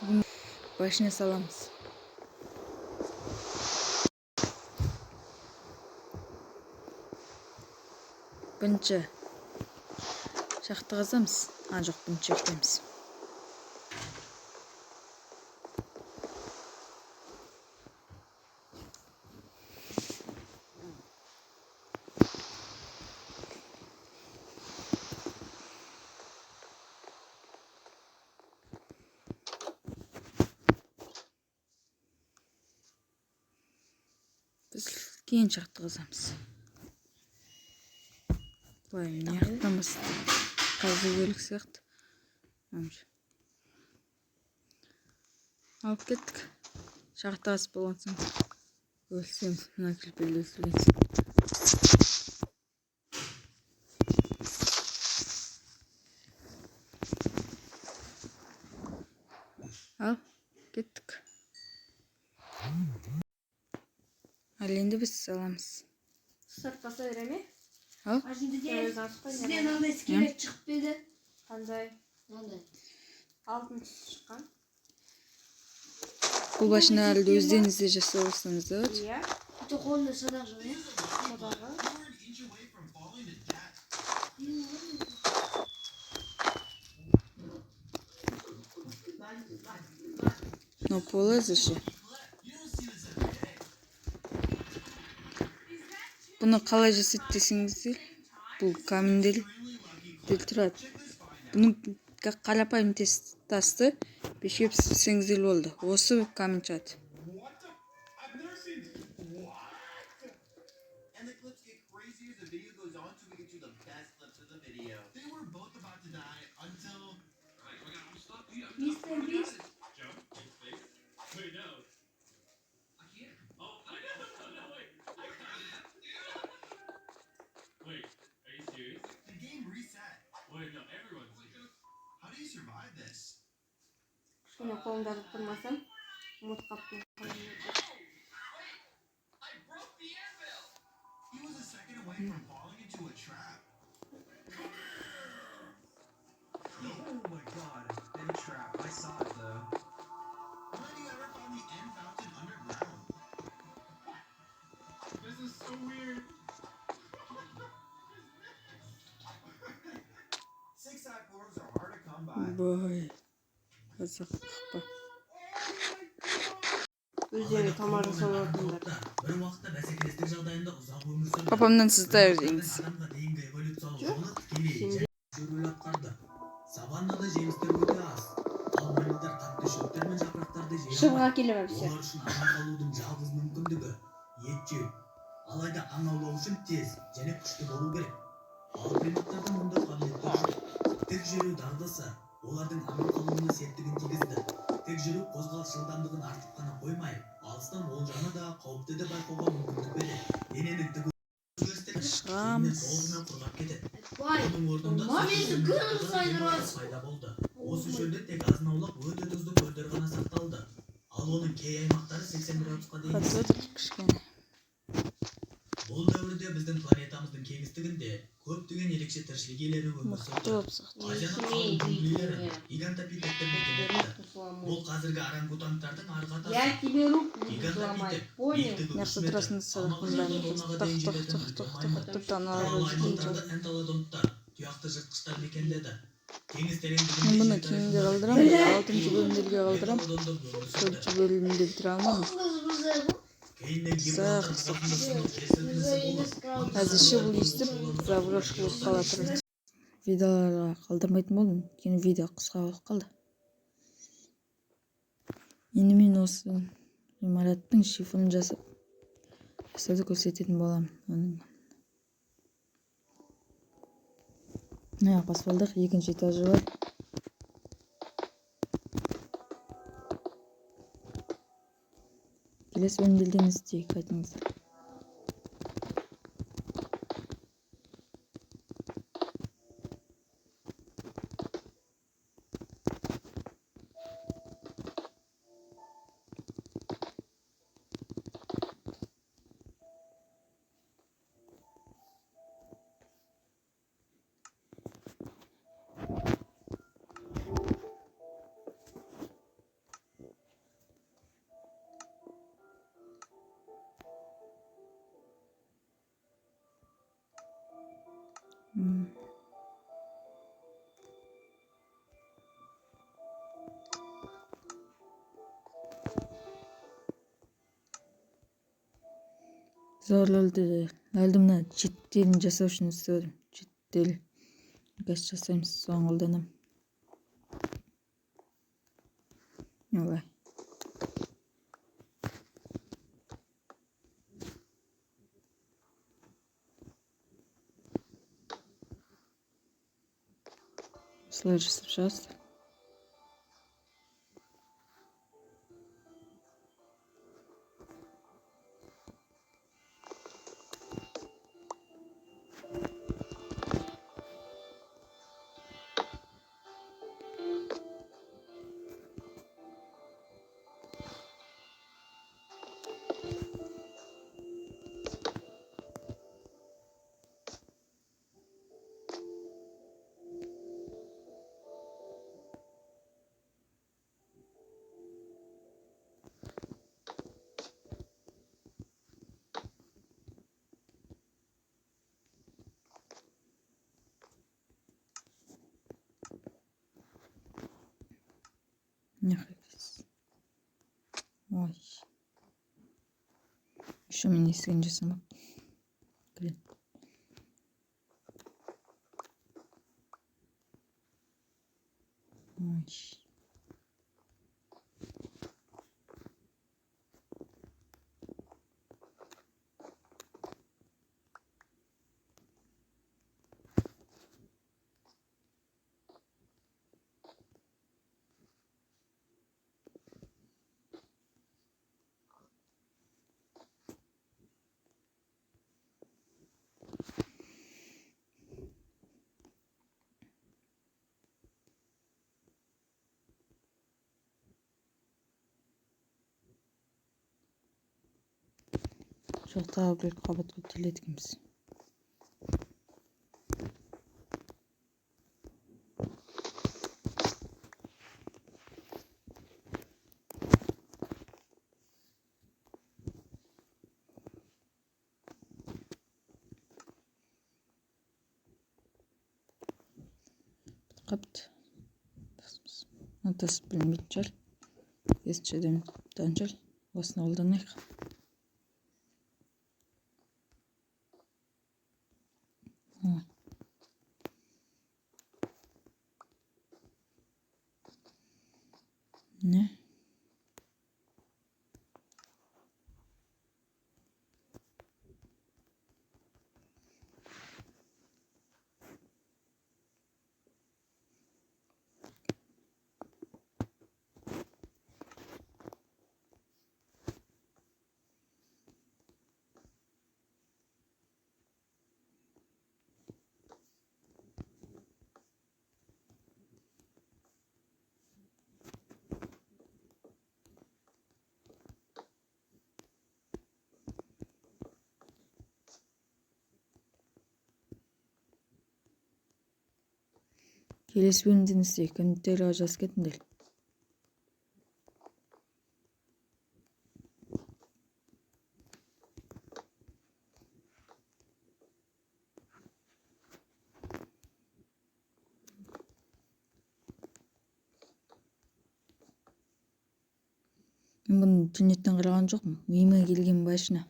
Bugün başına salamız. Birinchi shaxta qazamiz. Yo'q, birinchi ekamiz. Biz keyin shaxta qazamiz. Voy, ne yaxtamız. Qazı bölük сияқты. Alıp kettik. Shaxta qazып болған соң өлсем, мына кілпелі өлсірген. Al, kettik. Al, endi biz salamız. Сатпаса бере ме? Al. Сізден андай скелет шығып беді. Қандай? Алтын шыққан. Бұл başına әлі өздеріңізде жасап алсаңыз да. Иә. Это қолында садақ жоқ, иә? Садағы. Но полезі ще. Бұны қалай жасайды десеңіздер, бұл камендель тұрады. Бұның қарапайым тасты пешке пісірсеңіздер болды. Осы камен шығады. Мистер Бист. Wait, are you serious? The game reset. Wait, no, everyone's like, how do you survive this? Шыны қолымда тұрмасам, ұмыт қаптым. I broke the anvil. He was a second away from falling into a trap. Oh my god, big trap. I saw it though. When have you ever found the end fountain underground? This is so weird. Six-side portals are hard to come by. Boy. Қазақ қақпа. Өздері тамақ жасап отырдыңдар. Bir uақытта бәсекелестік жағдайында ұзақ өмір сүрді. Папамнан сіз таяқсыз. Адамға дейінгі эволюциялық жолы тікелей жүріп атқарды. Саваннада жемістер өте аз. Ал мамонттар қатты шөптер мен жапырақтарды жей Шыңға алмайды. келемепсі. Олар үшін аман қалудың жалғыз мүмкіндігі ет жеу. Алайда аң аулау үшін тез және күшті болу керек. Ал приматтарда мұндай қабілеттер жоқ. Тік жүру дағдысы олардың аман қалуына септігін тигізді. Тік жүру қозғалыс жылдамдығын артып қана қоймай, алыстан олжаны да қауіпті де байқауға мүмкіндік береді. Дененің тік Шығамыз. толығымен құрғап кетеді. Бай, Оның орнында мамесі күн сайдырады. пайда болды. Осы шөлде тек азын-аулақ өте тұзды көлдер ғана сақталды. Ал оның кей аймақтары 80 градусқа дейін Қатып кішкене. Бұл дәуірде біздің планетамыздың кеңістігінде көптеген ерекше тіршілік иелері өмір Мықты сүрді. болып сақты. Азияның қалың джунглилері гигантопитектер мекен етті. Бұл қазіргі орангутангтардың арғы атасы. Я тебе руку сломаю. Гигантопитек Понял? биіктігі 3 Мықты метр. тұрасында садақтың бәрін тоқтық Аймақтарда энтолодонттар, тұяқты жыртқыштар мекендеді. Теңіз тереңдігінде Мен бұны жеті кейінге айлық қалдырам, 6-шы бөлімдерге қалдырам. мегалодондар өмір сүрді. 4-шы бөлімде бітіре алмадым. Кейіннен Сақ, Әзірше бұл естіп, заброшка болып қала тұрады. Видеоларға қалдырмайтын болдым, кейін видео қысқа болып қалды. Енді мен осы ғимараттың шифрын жасауды көрсететін боламын. Мына баспалдақ екінші этажы бар. Келесі бөлімдерден істейік, айтыңыздар. Zorluldu. Алдымда жеттерін жасау үшін істедім. Жеттел. Газ жасаймыз, соған қолданам. Олай. Осылай жасап шығасыздар. Нахрен. Ой. Еще мен есігін жасамап. Блин. Ой. Жоқ, тағы бір қабат көтерілетінбіз. Қапты. Атасы білмейтін шығар. Естішеден таншар. Осыны қолданайық. Ne? Келесі бөлімден істейік. Комментарийға жазып кетіңдер. Мен бұны интернеттен қараған жоқпын. Миыма келген башына.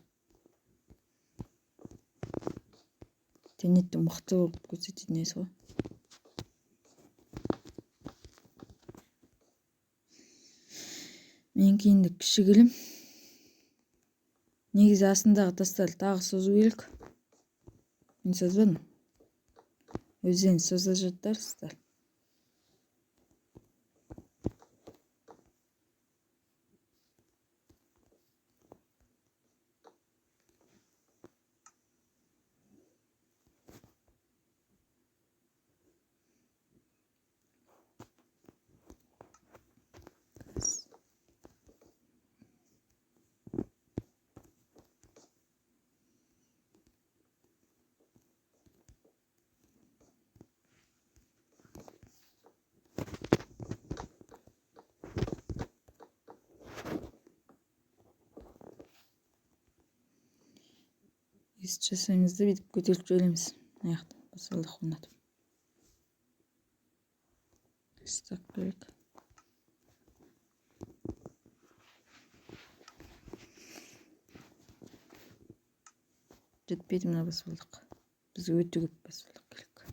Интернетте мықты болып көрсететін несі ғой. Мен кейінді кішігілім. Негізі астындағы тастар тағы созу керек. Мен созбадым. Өзден соза жатарсыздар. Есті жасаймызды бүйтіп көтеріп жібереміз. Аяқты басалдық орнатып. Істақ керек. Жетпейді мына баспалдақ. Бізге өте көп баспалдақ керек.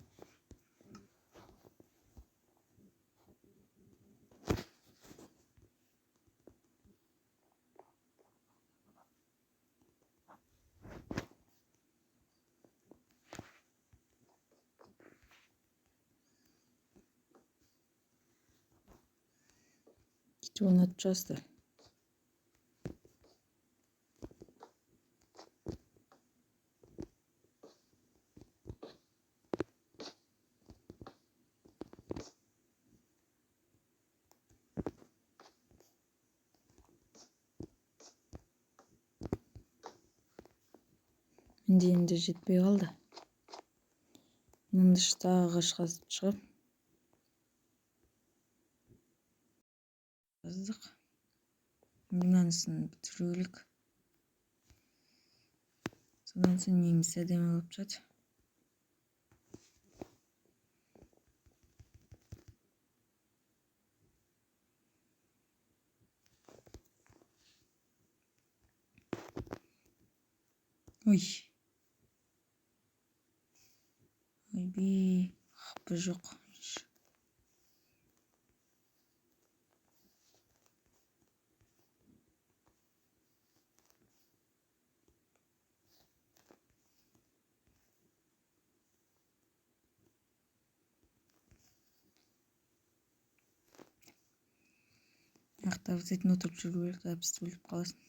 Кетіп ұнатып жазды. Енді жетпей қалды. Мынаны тағы ағаш қазып шығып. Жаздық. Мынанысын бітіру керек. Содан соң неміз әдемі болып жатыр. Ой. Ойбей, қапы жоқ. Ақтап зетін отырып жүру керек, әбісті өліп қаласын.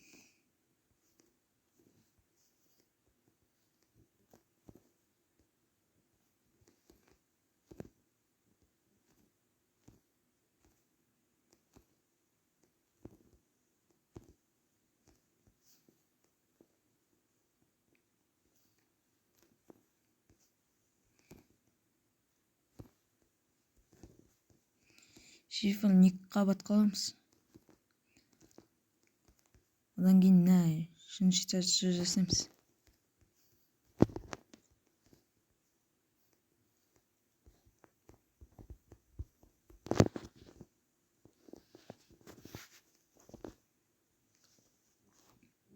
Шифрын 2 қабат қаламыз. Одан кейін шыншыта жасаймыз.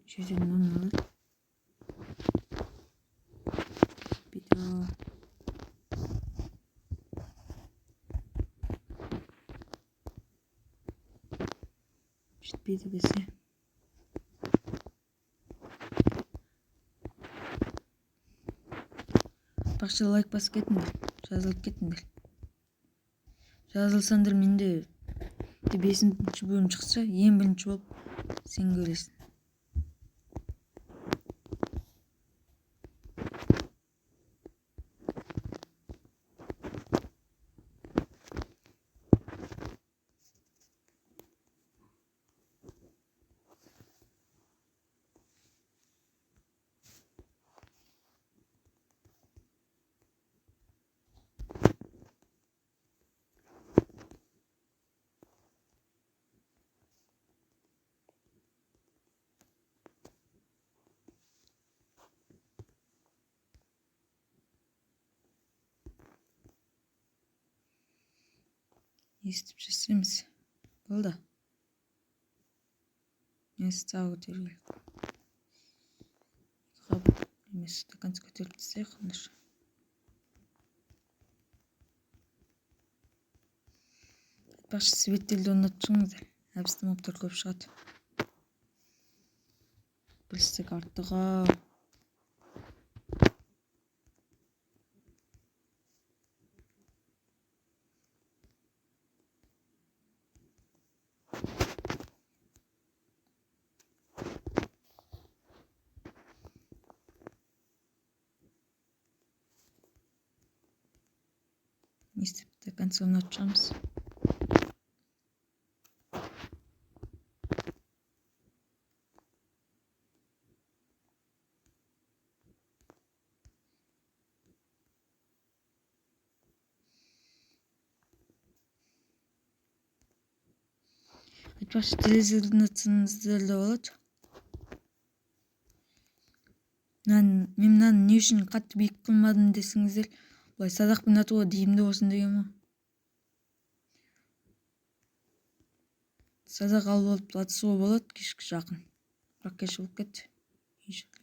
Жерден оны видео жетпейді десе. Бақша лайк басып кетіңдер, жазылып кетіңдер. Жазылсаңдар менде 5-ші бөлім шықса, ең бірінші болып сен көресің. Естіп жасаймыз. Болды. Несі тағы көтеру керек. Қабат емес, стаканцы көтеріп тастайық. Айтпақшы, светтерді ұнатып шығыңыздар. Әбісті моптар көп шығады. Білістік артыға. Естіп до конца ұнатып шығамыз. Айтпақшы, телевизордың атсаңыздар да болады. Мен мынаны не үшін қатты биік қылмадым десеңіздер, былай садақпен атуға дейімді болсын деген ма? Садақ алып алып атысуға болады кешкі жақын. Бірақ кеш болып кетті.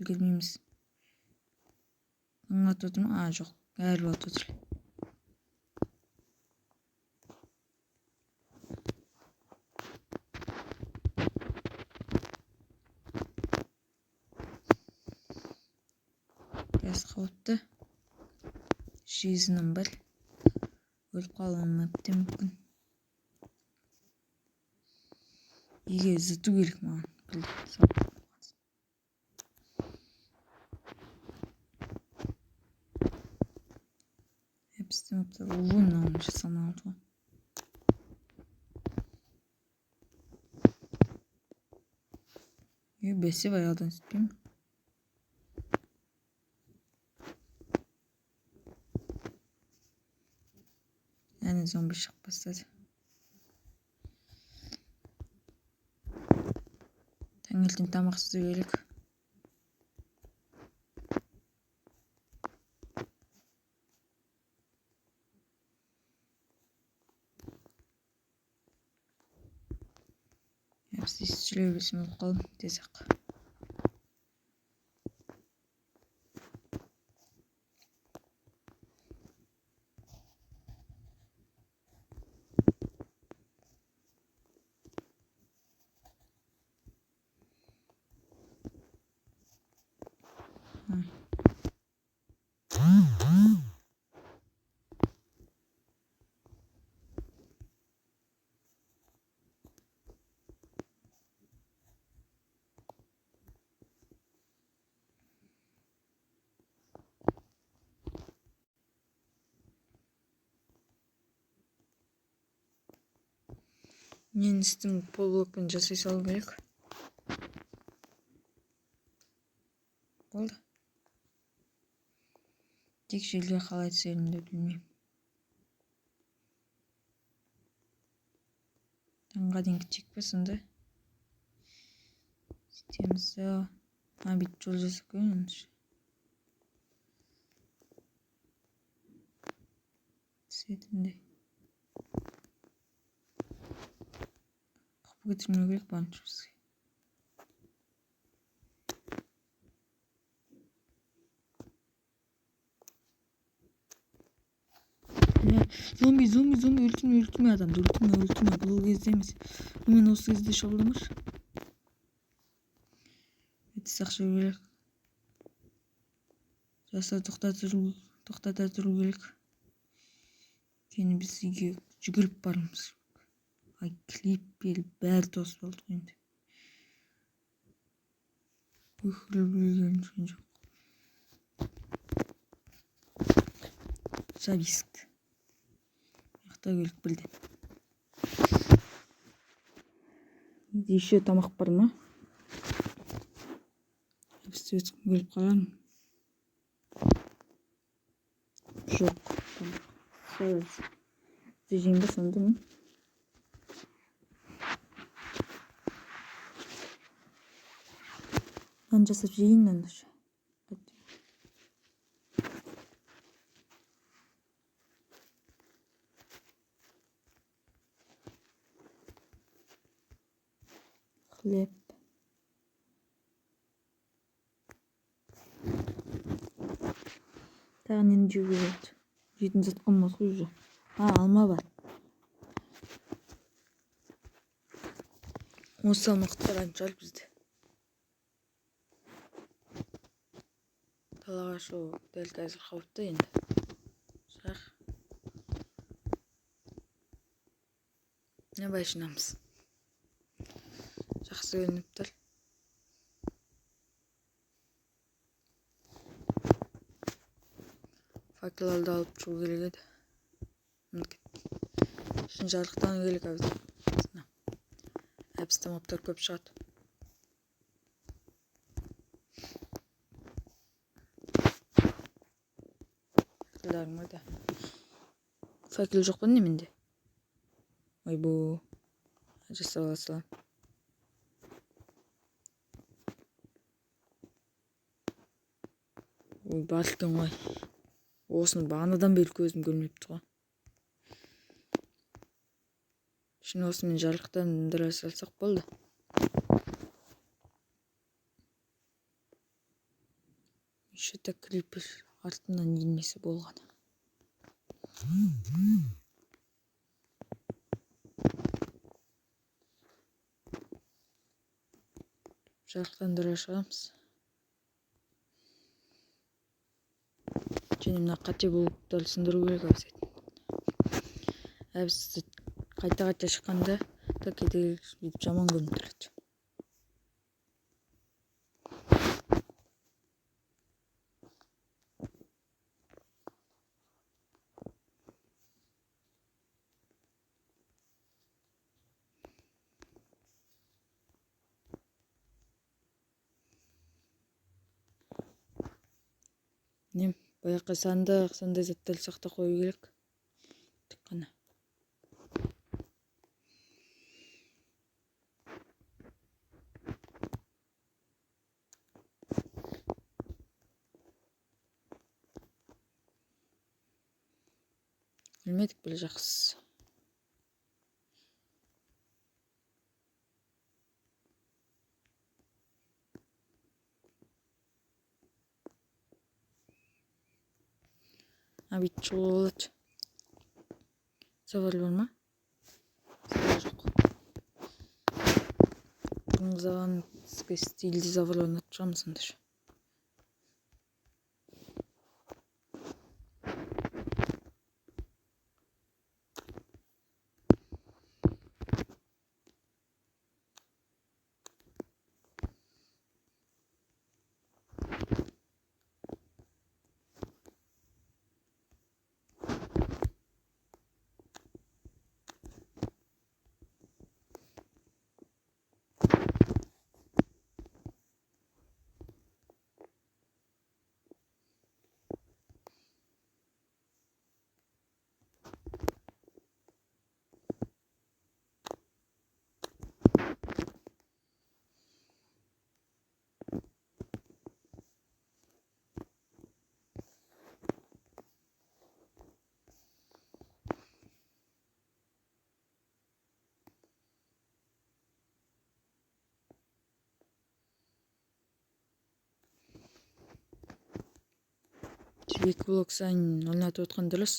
Үлгермейміз. Аңлатып отырмын. Жоқ. Әрбір отыр. Яс қауіпті. Жизнім бір. Өліп қалуым әбден мүмкін. Еге зыту керек маған. Hepsi uzun olmuş sana oldu. Besi bayağı da istiyorum. Yani zombi şak başladı. Tangiltin tamak gelik. Hepsi işçiliği bilsin bakalım. Tezek. Мен істің полблокпен жасай салу керек. Болды. Тек желге қалай түсерімді білмеймін. Таңға дейін кетейік пе сонда? Сөйтеміз. Бүйтіп жол жасап қояйын. Түсетіндей. Қапы кетірмеу керек барынша бізге. Зомби, өлтірме адамды, өлтірме, бұл кезде емес. Мен осы кезде шабыламыш. Беті сақшы керек. Жаса тоқтата тұру керек. Кені біз үйге жүгіріп барымыз. Ай, клип беліп, бәрі тосып алдық енді. Өкіріп білген жоқ. Жабисікті. Келіп білді. Еще тамақ бар ма? Әпісті өтіп келіп қалармын. Жоқ. Жейін ба сонда ма? Нан жасап жейін нандашы. Хлеб. Тағы нені жеуге болады? Жейтін зат қалмады ғой уже. Алма бар. Осы салмақтар аншалық бізде. Далаға шығу дәл қазір қауіпті енді. Шақ. Не байшынамыз. Жақсы өлініп тұр. Факелалды алып шығу керек еді. Шын жарықтан керек әбізді. Әбісті маптар көп шығады. Факелдарың да. Факел жоқ па не менде? Ой бұл. Жасап аласылам. Ой бар екен ғой. Осыны бағанадан бері көзім көрмепті ғой. Şimdi осымен жарықтан ындыра салсақ болды. Еще так крипер. артынан енмесе болғаны. Жарықтандыра шығамыз. Және мына қате болып дәл сындыру керек әбісетін. Әбісті қайта шыққанда да кейде бүйтіп жаман көрініп тұрады. Не, баяққа сандық, сондай заттарды сақта қою керек. Тік қана. Білмедік біле жақсы. Бүйтіп шығуға болады. Завар бар ма? Завар жоқ. Бұның заварын стилді заварларын атып шығамыз сонда. Екі блок сайын орнатып отқан дұрыс.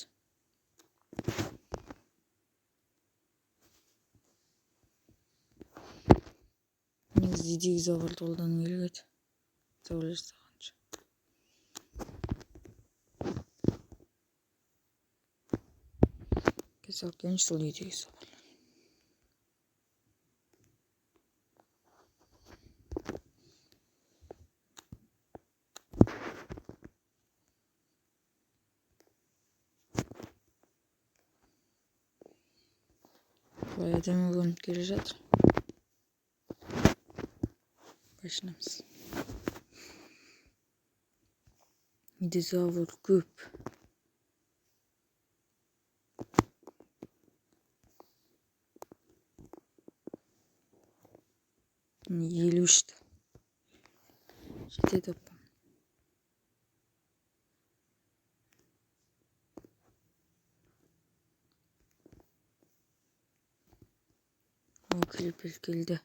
Негізі идеге заварды қолдану керек еді. Завар жасағанша. Keserken sol идеге завар. Бай әдемі көрініп келе жатыр. Başlamız. Midizavur көп. Елу үшті. Жетеді опа. О, келді.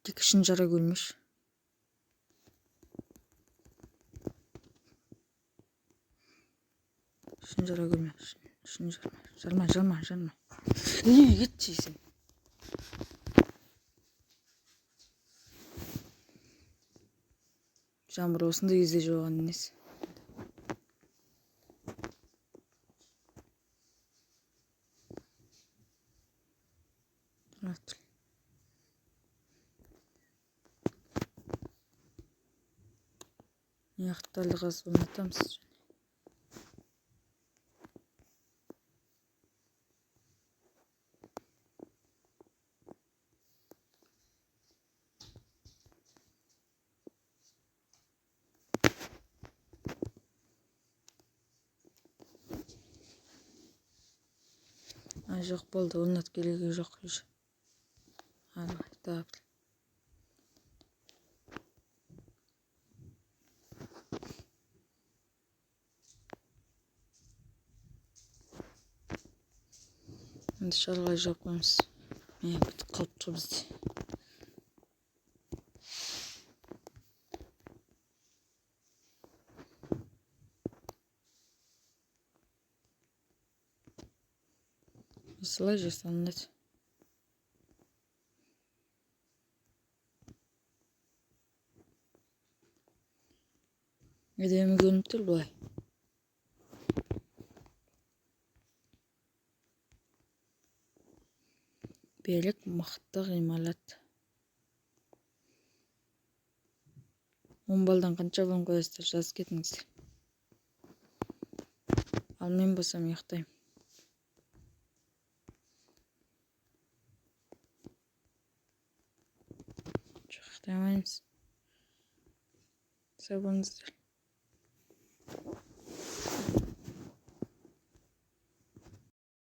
Тек ішін жара көрмеш. Ішін жара көрме. Ішін жарма. Кетшейсің. Жаңбыр осындай кезде жауған несі. Яқтарды қазып ұнатамыз. Жоқ болды, орнат керегі жоқ. Так. Енді шалғай жапқанымыз. Бітіп қалып тұр бізде. Осылай жасалынады. Әдемі көрініп тұр былай. Берік мықты ғимарат. 10 балдан қанша балын қоясыздар, жазып кетіңіздер. Ал мен болсам ұйықтаймын. Жоқ, ұйықтай алмаймыз. Сау болыңыздар.